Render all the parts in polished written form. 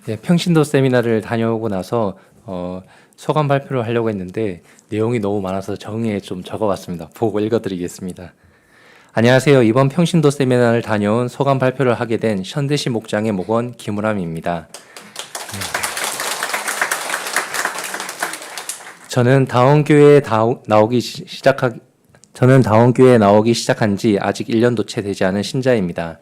네, 평신도 세미나를 다녀오고 나서 소감 발표를 하려고 했는데 내용이 너무 많아서 정리해 좀 적어봤습니다. 보고 읽어드리겠습니다. 안녕하세요. 이번 평신도 세미나를 다녀온 소감 발표를 하게 된 현대시 목장의 목원 김우람입니다. 저는 다원교회에 나오기 시작한 지 아직 1년도 채 되지 않은 신자입니다.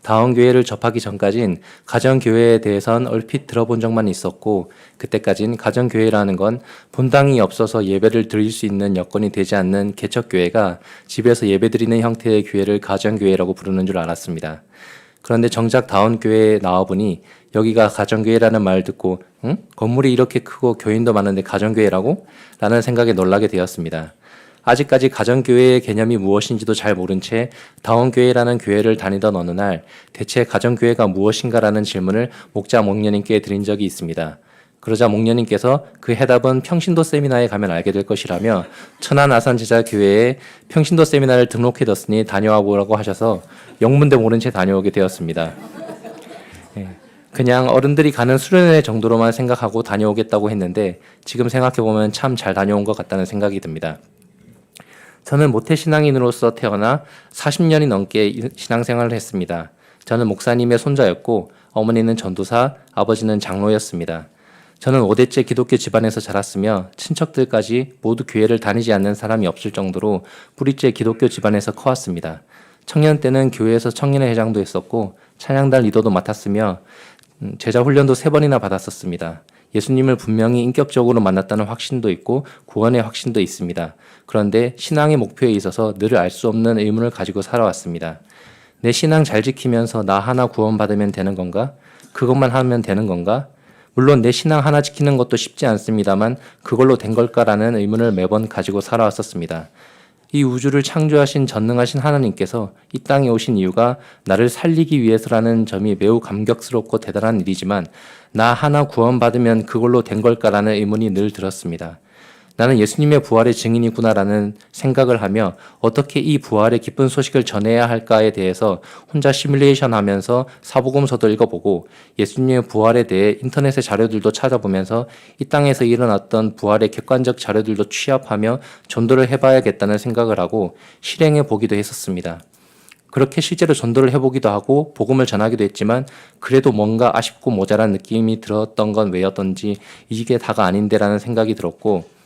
다원교회를 접하기 전까진 가정교회에 대해선 얼핏 들어본 적만 있었고, 그때까진 가정교회라는 건 본당이 없어서 예배를 드릴 수 있는 여건이 되지 않는 개척교회가 집에서 예배드리는 형태의 교회를 가정교회라고 부르는 줄 알았습니다. 그런데 정작 다원교회에 나와보니 여기가 가정교회라는 말 듣고 건물이 이렇게 크고 교인도 많은데 가정교회라고? 라는 생각에 놀라게 되었습니다. 아직까지 가정교회의 개념이 무엇인지도 잘 모른 채 다원교회라는 교회를 다니던 어느 날 대체 가정교회가 무엇인가라는 질문을 목자 목녀님께 드린 적이 있습니다. 그러자 목녀님께서 그 해답은 평신도 세미나에 가면 알게 될 것이라며 천안아산제자교회에 평신도 세미나를 등록해뒀으니 다녀와 보라고 하셔서 영문도 모른 채 다녀오게 되었습니다. 그냥 어른들이 가는 수련회 정도로만 생각하고 다녀오겠다고 했는데 지금 생각해보면 참 잘 다녀온 것 같다는 생각이 듭니다. 저는 모태신앙인으로서 태어나 40년이 넘게 신앙생활을 했습니다. 저는 목사님의 손자였고 어머니는 전도사, 아버지는 장로였습니다. 저는 5대째 기독교 집안에서 자랐으며 친척들까지 모두 교회를 다니지 않는 사람이 없을 정도로 뿌리째 기독교 집안에서 커왔습니다. 청년 때는 교회에서 청년회 회장도 했었고 찬양단 리더도 맡았으며 제자 훈련도 3번이나 받았었습니다. 예수님을 분명히 인격적으로 만났다는 확신도 있고 구원의 확신도 있습니다. 그런데 신앙의 목표에 있어서 늘 알 수 없는 의문을 가지고 살아왔습니다. 내 신앙 잘 지키면서 나 하나 구원받으면 되는 건가? 그것만 하면 되는 건가? 물론 내 신앙 하나 지키는 것도 쉽지 않습니다만 그걸로 된 걸까라는 의문을 매번 가지고 살아왔었습니다. 이 우주를 창조하신 전능하신 하나님께서 이 땅에 오신 이유가 나를 살리기 위해서라는 점이 매우 감격스럽고 대단한 일이지만 나 하나 구원받으면 그걸로 된 걸까라는 의문이 늘 들었습니다. 나는 예수님의 부활의 증인이구나라는 생각을 하며 어떻게 이 부활의 기쁜 소식을 전해야 할까에 대해서 혼자 시뮬레이션 하면서 사복음서도 읽어보고 예수님의 부활에 대해 인터넷의 자료들도 찾아보면서 이 땅에서 일어났던 부활의 객관적 자료들도 취합하며 전도를 해봐야겠다는 생각을 하고 실행해 보기도 했었습니다. 그렇게 실제로 전도를 해보기도 하고 복음을 전하기도 했지만 그래도 뭔가 아쉽고 모자란 느낌이 들었던 건 왜였던지 이게 다가 아닌데라는 생각이 들었고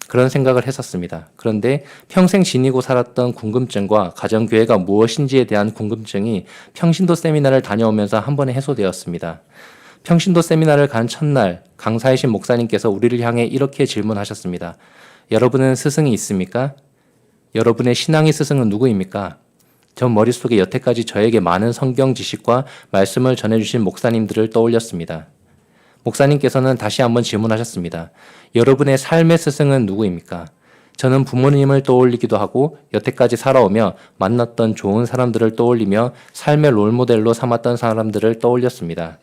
그런 생각을 했었습니다. 그런데 평생 지니고 살았던 궁금증과 가정교회가 무엇인지에 대한 궁금증이 평신도 세미나를 다녀오면서 한 번에 해소되었습니다. 평신도 세미나를 간 첫날 강사이신 목사님께서 우리를 향해 이렇게 질문하셨습니다. 여러분은 스승이 있습니까? 여러분의 신앙의 스승은 누구입니까? 전 머릿속에 여태까지 저에게 많은 성경 지식과 말씀을 전해주신 목사님들을 떠올렸습니다. 목사님께서는 다시 한번 질문하셨습니다. 여러분의 삶의 스승은 누구입니까? 저는 부모님을 떠올리기도 하고 여태까지 살아오며 만났던 좋은 사람들을 떠올리며 삶의 롤모델로 삼았던 사람들을 떠올렸습니다.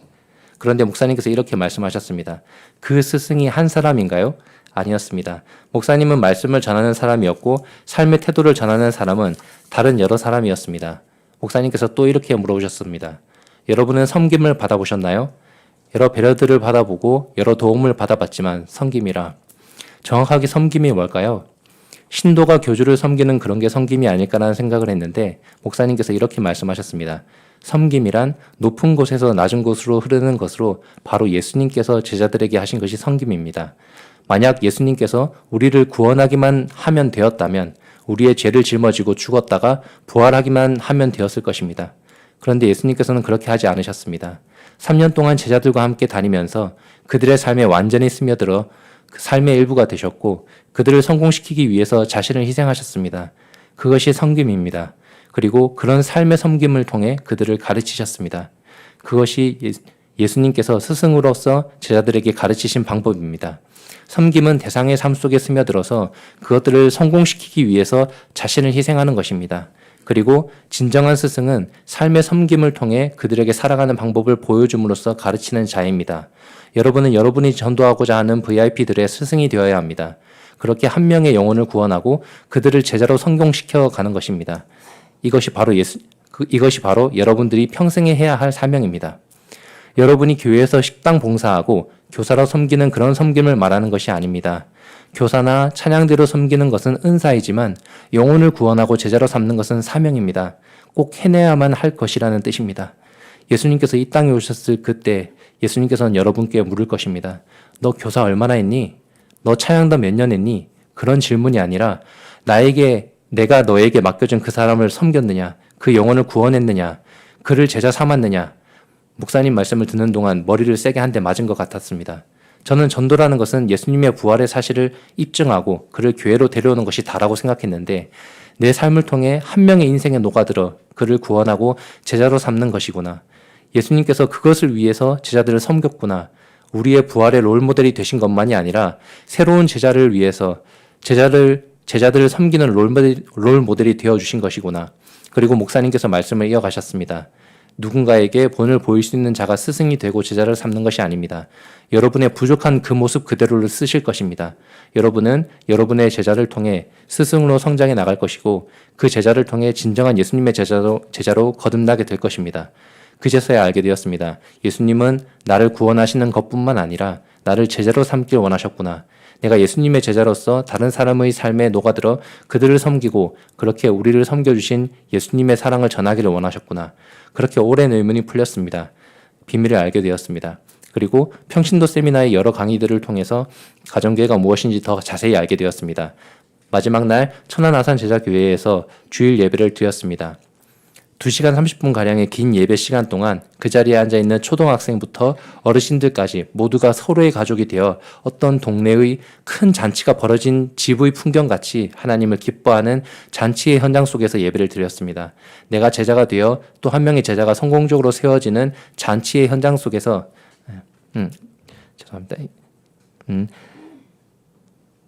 그런데 목사님께서 이렇게 말씀하셨습니다. 그 스승이 한 사람인가요? 아니었습니다. 목사님은 말씀을 전하는 사람이었고 삶의 태도를 전하는 사람은 다른 여러 사람이었습니다. 목사님께서 또 이렇게 물어보셨습니다. 여러분은 섬김을 받아보셨나요? 여러 배려들을 받아보고 여러 도움을 받아봤지만 섬김이라. 정확하게 섬김이 뭘까요? 신도가 교주를 섬기는 그런 게 섬김이 아닐까라는 생각을 했는데 목사님께서 이렇게 말씀하셨습니다. 섬김이란 높은 곳에서 낮은 곳으로 흐르는 것으로 바로 예수님께서 제자들에게 하신 것이 섬김입니다. 만약 예수님께서 우리를 구원하기만 하면 되었다면 우리의 죄를 짊어지고 죽었다가 부활하기만 하면 되었을 것입니다. 그런데 예수님께서는 그렇게 하지 않으셨습니다. 3년 동안 제자들과 함께 다니면서 그들의 삶에 완전히 스며들어 그 삶의 일부가 되셨고 그들을 성공시키기 위해서 자신을 희생하셨습니다. 그것이 섬김입니다. 그리고 그런 삶의 섬김을 통해 그들을 가르치셨습니다. 그것이 예수님께서 스승으로서 제자들에게 가르치신 방법입니다. 섬김은 대상의 삶 속에 스며들어서 그것들을 성공시키기 위해서 자신을 희생하는 것입니다. 그리고 진정한 스승은 삶의 섬김을 통해 그들에게 살아가는 방법을 보여줌으로써 가르치는 자입니다. 여러분은 여러분이 전도하고자 하는 VIP들의 스승이 되어야 합니다. 그렇게 한 명의 영혼을 구원하고 그들을 제자로 성공시켜 가는 것입니다. 이것이 바로 여러분들이 평생에 해야 할 사명입니다. 여러분이 교회에서 식당 봉사하고 교사로 섬기는 그런 섬김을 말하는 것이 아닙니다. 교사나 찬양대로 섬기는 것은 은사이지만 영혼을 구원하고 제자로 삼는 것은 사명입니다. 꼭 해내야만 할 것이라는 뜻입니다. 예수님께서 이 땅에 오셨을 그때 예수님께서는 여러분께 물을 것입니다. 너 교사 얼마나 했니? 너 찬양단 몇 년 했니? 그런 질문이 아니라 내가 너에게 맡겨준 그 사람을 섬겼느냐? 그 영혼을 구원했느냐? 그를 제자 삼았느냐? 목사님 말씀을 듣는 동안 머리를 세게 한 대 맞은 것 같았습니다. 저는 전도라는 것은 예수님의 부활의 사실을 입증하고 그를 교회로 데려오는 것이 다라고 생각했는데 내 삶을 통해 한 명의 인생에 녹아들어 그를 구원하고 제자로 삼는 것이구나. 예수님께서 그것을 위해서 제자들을 섬겼구나. 우리의 부활의 롤모델이 되신 것만이 아니라 새로운 제자를 위해서 제자들을 섬기는 롤모델이 되어주신 것이구나. 그리고 목사님께서 말씀을 이어가셨습니다. 누군가에게 본을 보일 수 있는 자가 스승이 되고 제자를 삼는 것이 아닙니다. 여러분의 부족한 그 모습 그대로를 쓰실 것입니다. 여러분은 여러분의 제자를 통해 스승으로 성장해 나갈 것이고 그 제자를 통해 진정한 예수님의 제자로 거듭나게 될 것입니다. 그제서야 알게 되었습니다. 예수님은 나를 구원하시는 것뿐만 아니라 나를 제자로 삼길 원하셨구나. 내가 예수님의 제자로서 다른 사람의 삶에 녹아들어 그들을 섬기고 그렇게 우리를 섬겨주신 예수님의 사랑을 전하기를 원하셨구나. 그렇게 오랜 의문이 풀렸습니다. 비밀을 알게 되었습니다. 그리고 평신도 세미나의 여러 강의들을 통해서 가정교회가 무엇인지 더 자세히 알게 되었습니다. 마지막 날 천안아산 제자교회에서 주일 예배를 드렸습니다. 2시간 30분가량의 긴 예배 시간 동안 그 자리에 앉아있는 초등학생부터 어르신들까지 모두가 서로의 가족이 되어 어떤 동네의 큰 잔치가 벌어진 집의 풍경같이 하나님을 기뻐하는 잔치의 현장 속에서 예배를 드렸습니다. 내가 제자가 되어 또 한 명의 제자가 성공적으로 세워지는 잔치의 현장 속에서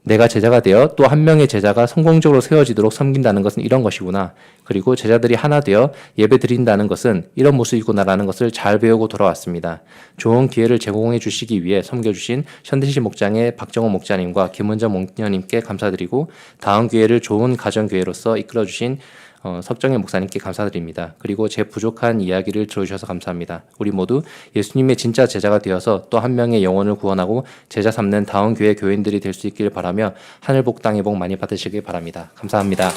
내가 제자가 되어 또 한 명의 제자가 성공적으로 세워지도록 섬긴다는 것은 이런 것이구나. 그리고 제자들이 하나 되어 예배 드린다는 것은 이런 모습이구나라는 것을 잘 배우고 돌아왔습니다. 좋은 기회를 제공해 주시기 위해 섬겨주신 현대시 목장의 박정호 목자님과 김은정 목녀님께 감사드리고 다음 기회를 좋은 가정교회로서 이끌어주신 석정혜 목사님께 감사드립니다. 그리고 제 부족한 이야기를 들어주셔서 감사합니다. 우리 모두 예수님의 진짜 제자가 되어서 또 한 명의 영혼을 구원하고 제자 삼는 다음 교회 교인들이 될 수 있기를 바라며 하늘 복 땅의 복 많이 받으시길 바랍니다. 감사합니다.